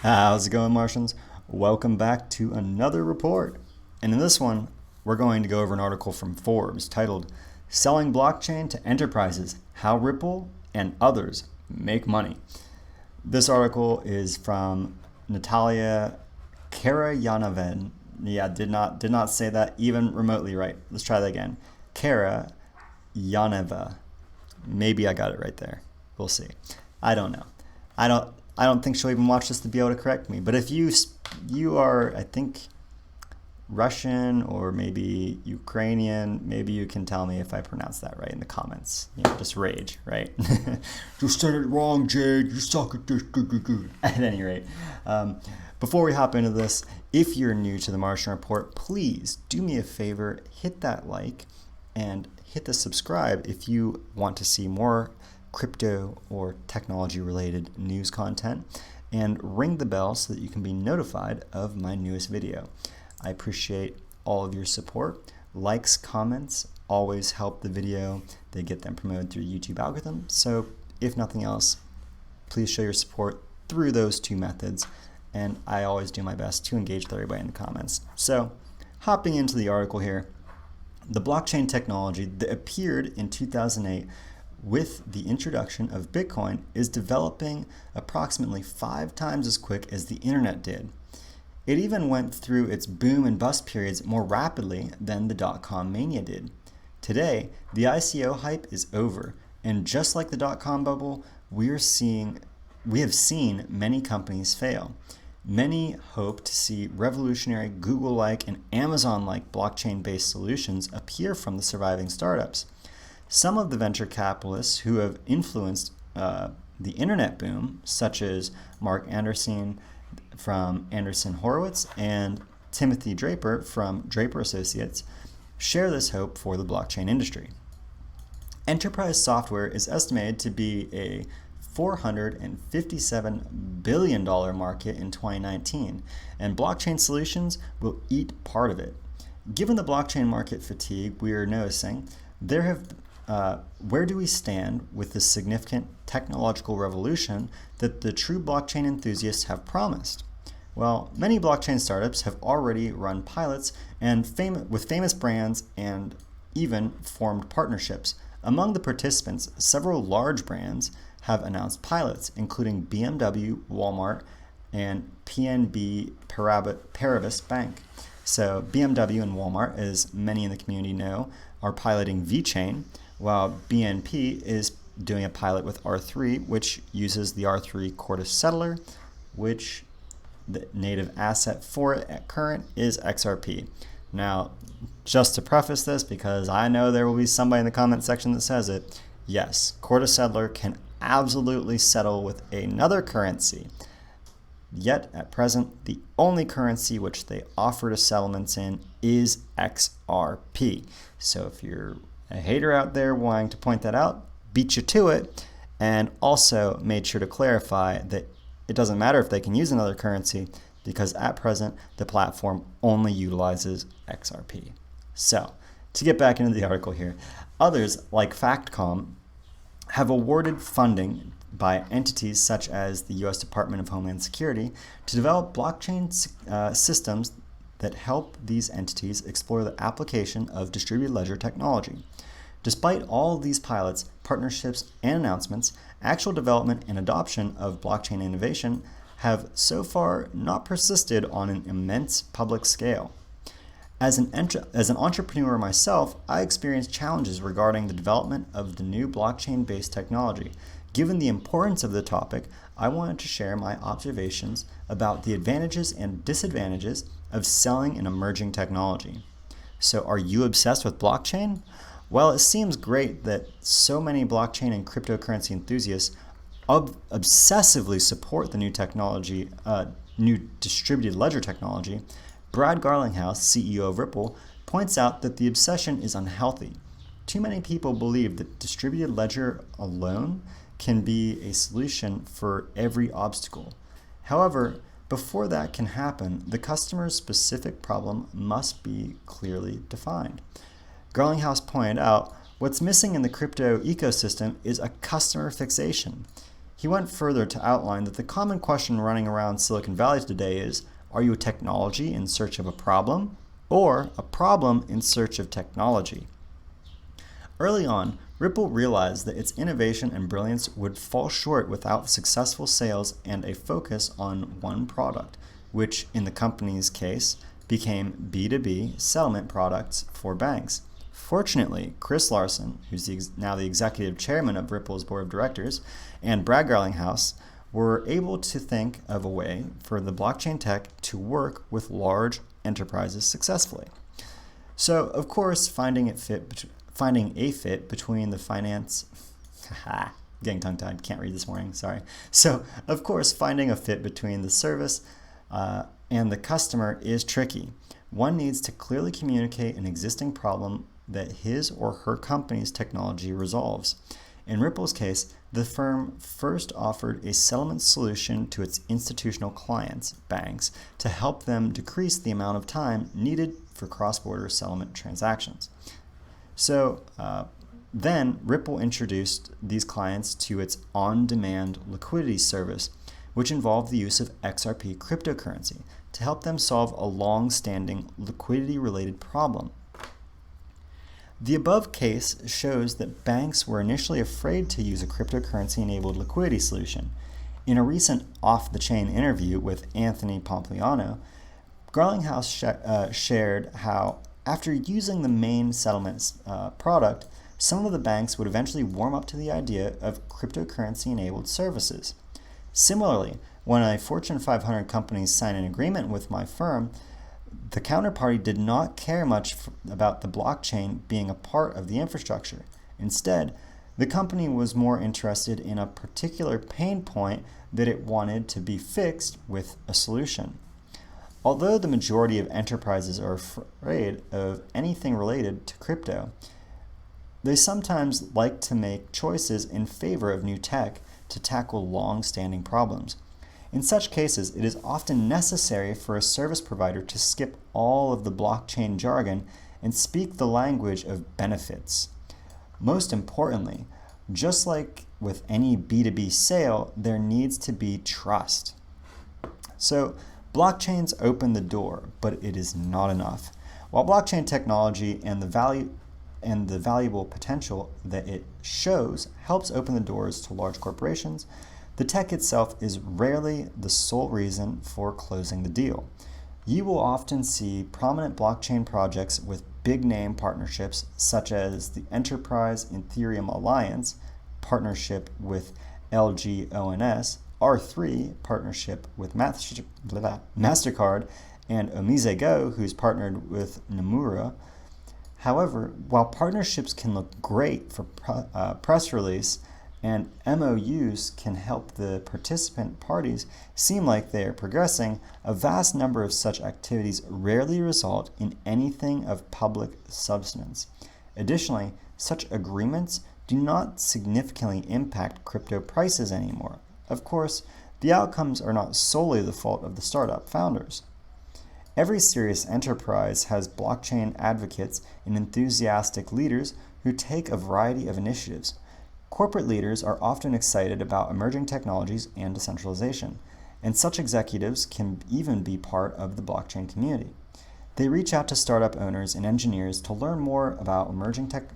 How's it going, Martians? Welcome back to another report. And in this one, we're going to go over an article from Forbes titled Selling Blockchain to Enterprises, How Ripple and Others Make Money. This article is from Natalia Karayanavan. Yeah, did not say that even remotely right. Let's try that again. Karayaneva. Maybe I got it right there. We'll see. I don't know. I don't think she'll even watch this to be able to correct me. But if you are, I think, Russian or maybe Ukrainian, maybe you can tell me if I pronounce that right in the comments. You know, just rage, right? You said it wrong, Jade. You suck at this. At any rate, before we hop into this, if you're new to the Martian Report, please do me a favor, hit that like and hit the subscribe if you want to see more crypto or technology related news content, and ring the bell so that you can be notified of my newest video. I appreciate all of your support. Likes, comments always help the video. They get them promoted through the YouTube algorithm. So if nothing else, please show your support through those two methods. And I always do my best to engage with everybody in the comments. So hopping into the article here, the blockchain technology that appeared in 2008 with the introduction of Bitcoin is developing approximately 5 times as quick as the internet did. It even went through its boom and bust periods more rapidly than the dot-com mania did. Today, the ICO hype is over, and just like the dot-com bubble, we have seen many companies fail. Many hope to see revolutionary Google-like and Amazon-like blockchain-based solutions appear from the surviving startups. Some of the venture capitalists who have influenced the internet boom, such as Mark Anderson from Anderson Horowitz and Timothy Draper from Draper Associates, share this hope for the blockchain industry. Enterprise software is estimated to be a $457 billion market in 2019, and blockchain solutions will eat part of it. Given the blockchain market fatigue we are noticing, where do we stand with the significant technological revolution that the true blockchain enthusiasts have promised? Well, many blockchain startups have already run pilots with famous brands and even formed partnerships. Among the participants, several large brands have announced pilots, including BMW, Walmart, and PNB Paribas Bank. So BMW and Walmart, as many in the community know, are piloting VeChain, while BNP is doing a pilot with R3, which uses the R3 Corda settler, which the native asset for it at current is XRP. Now, just to preface this, because I know there will be somebody in the comment section that says it, yes, Corda settler can absolutely settle with another currency. Yet, at present, the only currency which they offer to settlements in is XRP. So if you're a hater out there wanting to point that out, beat you to it, and also made sure to clarify that it doesn't matter if they can use another currency, because at present, the platform only utilizes XRP. So, to get back into the article here, others like Factcom have awarded funding by entities such as the U.S. Department of Homeland Security to develop blockchain systems that help these entities explore the application of distributed ledger technology. Despite all of these pilots, partnerships, and announcements, actual development and adoption of blockchain innovation have so far not persisted on an immense public scale. As an entrepreneur myself, I experienced challenges regarding the development of the new blockchain-based technology. Given the importance of the topic, I wanted to share my observations about the advantages and disadvantages of selling an emerging technology. So, are you obsessed with blockchain? Well, it seems great that so many blockchain and cryptocurrency enthusiasts obsessively support the new technology, new distributed ledger technology. Brad Garlinghouse, CEO of Ripple, points out that the obsession is unhealthy. Too many people believe that distributed ledger alone can be a solution for every obstacle. However, before that can happen, the customer's specific problem must be clearly defined. Garlinghouse pointed out, what's missing in the crypto ecosystem is a customer fixation. He went further to outline that the common question running around Silicon Valley today is, are you a technology in search of a problem, or a problem in search of technology? Early on, Ripple realized that its innovation and brilliance would fall short without successful sales and a focus on one product, which in the company's case became B2B settlement products for banks. Fortunately, Chris Larsen, who's now the executive chairman of Ripple's board of directors, and Brad Garlinghouse were able to think of a way for the blockchain tech to work with large enterprises successfully. So, of course, finding a fit between the finance... getting tongue-tied, can't read this morning, sorry. So, of course, finding a fit between the service and the customer is tricky. One needs to clearly communicate an existing problem that his or her company's technology resolves. In Ripple's case, the firm first offered a settlement solution to its institutional clients, banks, to help them decrease the amount of time needed for cross-border settlement transactions. So then Ripple introduced these clients to its on-demand liquidity service, which involved the use of XRP cryptocurrency to help them solve a long-standing liquidity-related problem. The above case shows that banks were initially afraid to use a cryptocurrency-enabled liquidity solution. In a recent off-the-chain interview with Anthony Pompliano, Garlinghouse shared how, after using the main settlement product, some of the banks would eventually warm up to the idea of cryptocurrency-enabled services. Similarly, when a Fortune 500 company signed an agreement with my firm, the counterparty did not care much about the blockchain being a part of the infrastructure. Instead, the company was more interested in a particular pain point that it wanted to be fixed with a solution. Although the majority of enterprises are afraid of anything related to crypto, they sometimes like to make choices in favor of new tech to tackle long-standing problems. In such cases, it is often necessary for a service provider to skip all of the blockchain jargon and speak the language of benefits. Most importantly, just like with any B2B sale, there needs to be trust. So, blockchains open the door, but it is not enough. While blockchain technology and the valuable potential that it shows helps open the doors to large corporations, the tech itself is rarely the sole reason for closing the deal. You will often see prominent blockchain projects with big-name partnerships, such as the Enterprise Ethereum Alliance partnership with LGONS, R3 partnership with MasterCard, and Omise Go, who's partnered with Nomura. However, while partnerships can look great for press release, and MOUs can help the participant parties seem like they are progressing, a vast number of such activities rarely result in anything of public substance. Additionally, such agreements do not significantly impact crypto prices anymore. Of course, the outcomes are not solely the fault of the startup founders. Every serious enterprise has blockchain advocates and enthusiastic leaders who take a variety of initiatives. Corporate leaders are often excited about emerging technologies and decentralization, and such executives can even be part of the blockchain community. They reach out to startup owners and engineers to learn more about emerging tech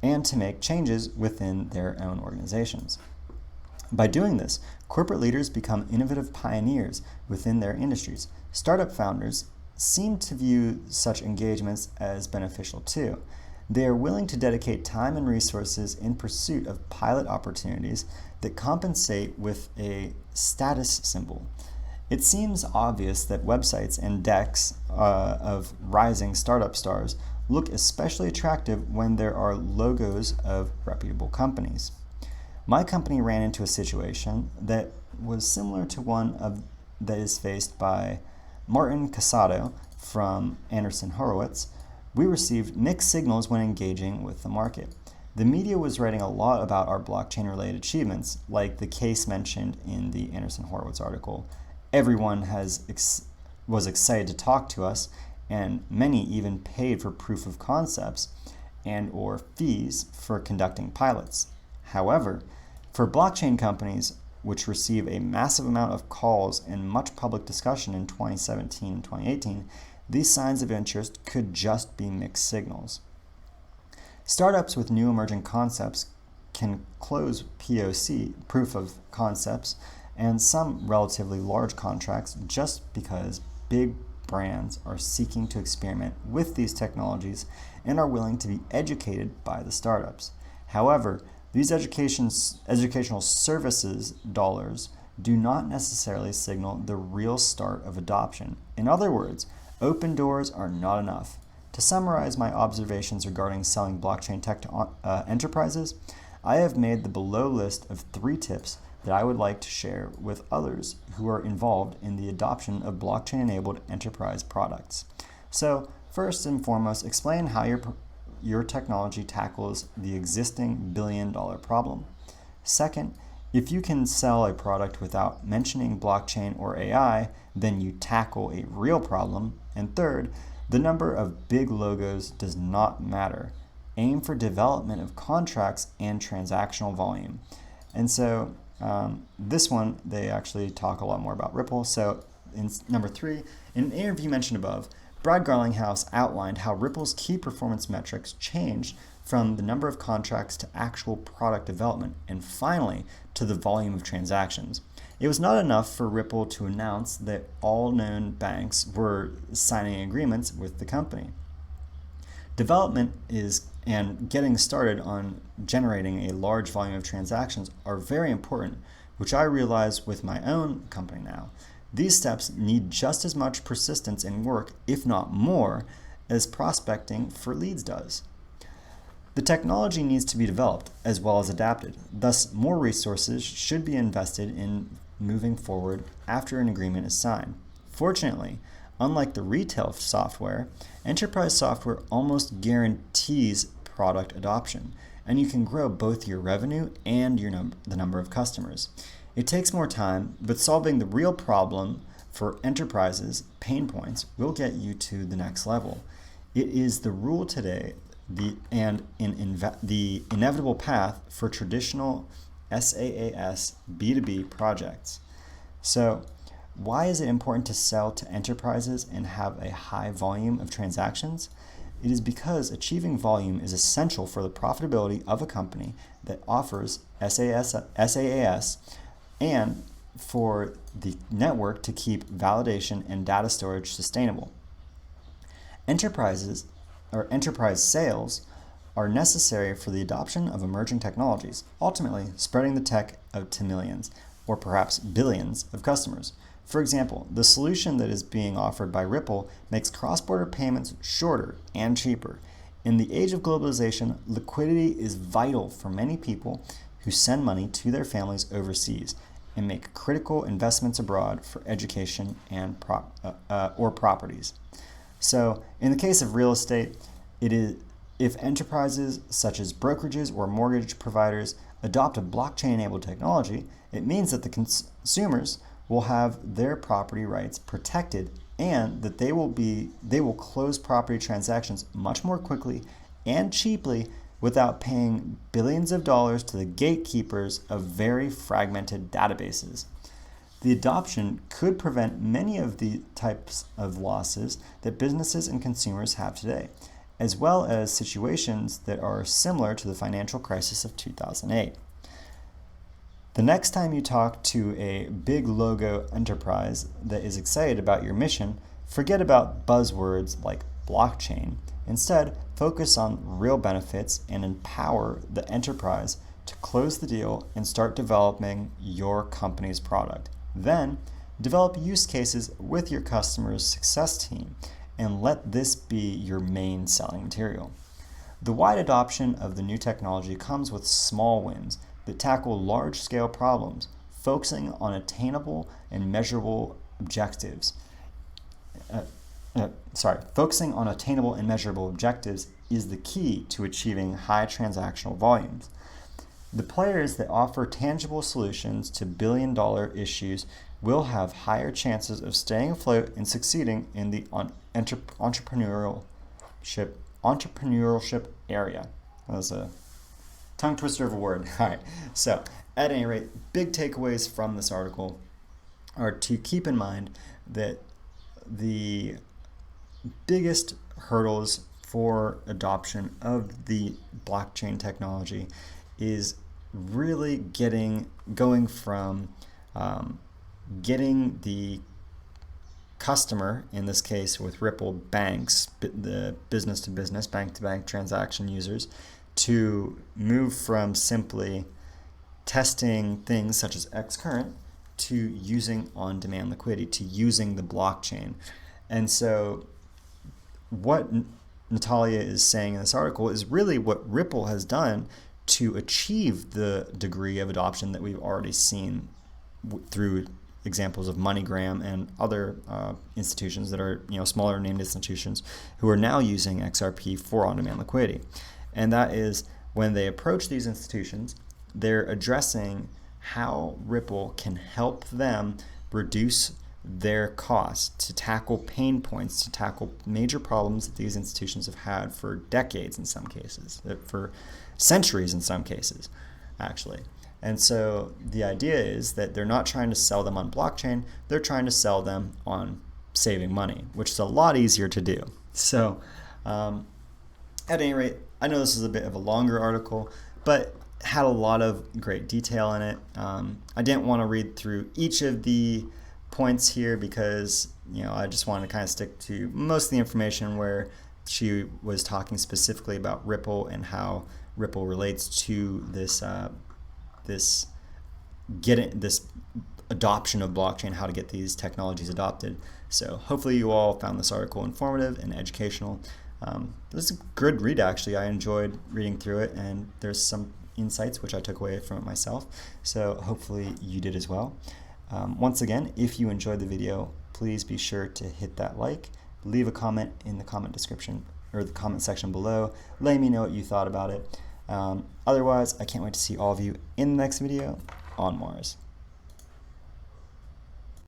and to make changes within their own organizations. By doing this, corporate leaders become innovative pioneers within their industries. Startup founders seem to view such engagements as beneficial too. They are willing to dedicate time and resources in pursuit of pilot opportunities that compensate with a status symbol. It seems obvious that websites and decks of rising startup stars look especially attractive when there are logos of reputable companies. My company ran into a situation that was similar to one that is faced by Martin Casado from Anderson Horowitz. We received mixed signals when engaging with the market. The media was writing a lot about our blockchain-related achievements, like the case mentioned in the Anderson Horowitz article. Everyone was excited to talk to us, and many even paid for proof of concepts and or fees for conducting pilots. However, for blockchain companies, which receive a massive amount of calls and much public discussion in 2017 and 2018, these signs of interest could just be mixed signals. Startups with new emerging concepts can close POC, proof of concepts, and some relatively large contracts just because big brands are seeking to experiment with these technologies and are willing to be educated by the startups. However, these educational services dollars do not necessarily signal the real start of adoption. In other words, open doors are not enough. To summarize my observations regarding selling blockchain tech to enterprises, I have made the below list of 3 tips that I would like to share with others who are involved in the adoption of blockchain-enabled enterprise products. So, first and foremost, explain how your technology tackles the existing billion-dollar problem. Second, if you can sell a product without mentioning blockchain or AI, then you tackle a real problem. And third, the number of big logos does not matter. Aim for development of contracts and transactional volume. And so this one, they actually talk a lot more about Ripple. So in number 3, in an interview mentioned above, Brad Garlinghouse outlined how Ripple's key performance metrics changed from the number of contracts to actual product development, and finally to the volume of transactions. It was not enough for Ripple to announce that all known banks were signing agreements with the company. Development and getting started on generating a large volume of transactions are very important, which I realize with my own company now. These steps need just as much persistence and work, if not more, as prospecting for leads does. The technology needs to be developed as well as adapted. Thus, more resources should be invested in moving forward after an agreement is signed. Fortunately, unlike the retail software, enterprise software almost guarantees product adoption, and you can grow both your revenue and the number of customers. It takes more time, but solving the real problem for enterprises' pain points will get you to the next level. It is the rule today the inevitable path for traditional SaaS B2B projects. So, why is it important to sell to enterprises and have a high volume of transactions? It is because achieving volume is essential for the profitability of a company that offers SaaS and for the network to keep validation and data storage sustainable. Enterprise sales are necessary for the adoption of emerging technologies, ultimately spreading the tech out to millions, or perhaps billions, of customers. For example, the solution that is being offered by Ripple makes cross-border payments shorter and cheaper. In the age of globalization, liquidity is vital for many people who send money to their families overseas and make critical investments abroad for education and or properties. So, in the case of real estate, it is if enterprises such as brokerages or mortgage providers adopt a blockchain-enabled technology, it means that the consumers will have their property rights protected and that they will close property transactions much more quickly and cheaply without paying billions of dollars to the gatekeepers of very fragmented databases. The adoption could prevent many of the types of losses that businesses and consumers have today, as well as situations that are similar to the financial crisis of 2008. The next time you talk to a big logo enterprise that is excited about your mission, forget about buzzwords like blockchain. Instead, focus on real benefits and empower the enterprise to close the deal and start developing your company's product. Then, develop use cases with your customer's success team and let this be your main selling material. The wide adoption of the new technology comes with small wins that tackle large-scale problems, focusing on attainable and measurable objectives. Focusing on attainable and measurable objectives is the key to achieving high transactional volumes. The players that offer tangible solutions to billion-dollar issues will have higher chances of staying afloat and succeeding in the entrepreneurship area. That was a tongue twister of a word. All right, so at any rate, big takeaways from this article are to keep in mind that the biggest hurdles for adoption of the blockchain technology is really going from getting the customer, in this case with Ripple banks, the business-to-business, bank-to-bank transaction users, to move from simply testing things such as Xcurrent to using on-demand liquidity, to using the blockchain. And so what Natalia is saying in this article is really what Ripple has done to achieve the degree of adoption that we've already seen through examples of MoneyGram and other institutions that are, smaller named institutions who are now using XRP for on-demand liquidity. And that is, when they approach these institutions, they're addressing how Ripple can help them reduce their costs, to tackle pain points, to tackle major problems that these institutions have had for decades in some cases, for centuries in some cases, actually. And so the idea is that they're not trying to sell them on blockchain, they're trying to sell them on saving money, which is a lot easier to do. So at any rate, I know this is a bit of a longer article, but had a lot of great detail in it. I didn't want to read through each of the points here because I just wanted to kind of stick to most of the information where she was talking specifically about Ripple and how Ripple relates to this this adoption of blockchain, how to get these technologies adopted. So hopefully you all found this article informative and educational. It was a good read, actually. I enjoyed reading through it, and there's some insights which I took away from it myself. So hopefully you did as well. Once again, if you enjoyed the video, please be sure to hit that like, leave a comment in the comment description or the comment section below. Let me know what you thought about it. Otherwise, I can't wait to see all of you in the next video on Mars.